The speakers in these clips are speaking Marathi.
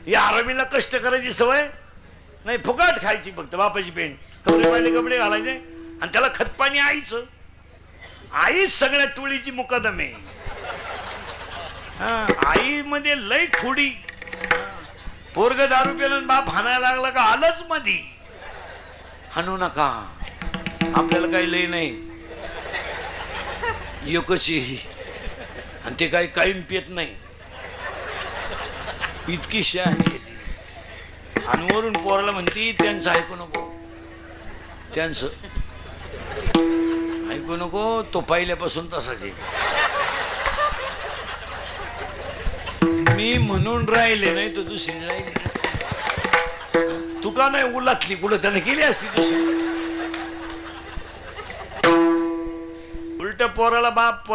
या आरामीला कष्ट करायची सवय नाही, फुकट खायची फक्त बापाची पेंट, कपडे पाहिले कपडे घालायचे आणि त्याला खतपाणी आईचं. आईच सगळ्या टोळीची मुकदम आहे. आई मध्ये लय खोडी. पोरग दारू पेलं बाप हाणायला लागला का आलंच मधी. हाणू नका, आपल्याला काही लय नाही, एकच आणि ते काही कायम पेत नाही, इतकी शहाणी. आणि वरून पोराला म्हणती त्यांचं ऐकू नको, त्यांचं ऐकू नको, तो पहिल्यापासून तसाच आहे. मी म्हणून राहिले नाही तर दुसरी राहिली. तुका नाही उलातली कुठं त्याने केली असती दुसरी. उलट पोराला बाप,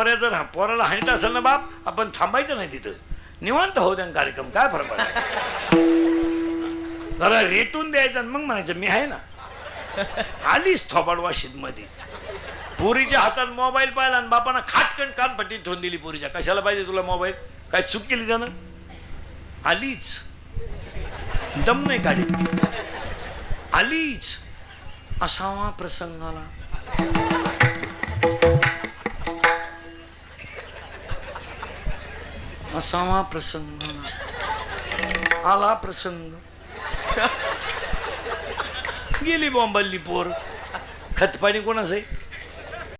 पोराला हाणीत असेल ना बाप, आपण थांबायचं नाही तिथं, निवांत होऊ द्या कार्यक्रम, काय फरक पडला. जरा रेटून द्यायचं मग म्हणायचं मी आहे ना. आलीच थोबाड वाशीत मध्ये, पोरीच्या हातात मोबाईल पाहिला आणि बापानं खाटकन कानपट्टी ठेवून दिली पोरीच्या. कशाला पाहिजे तुला मोबाईल, काय चूक केली त्यानं. आलीच, दम नाही काढीत, आलीच. असावा प्रसंगाला असावा प्रसंगाला आला प्रसंग. गेली बॉम्बल्ली पोर. खतपाणी कोणाचं आहे.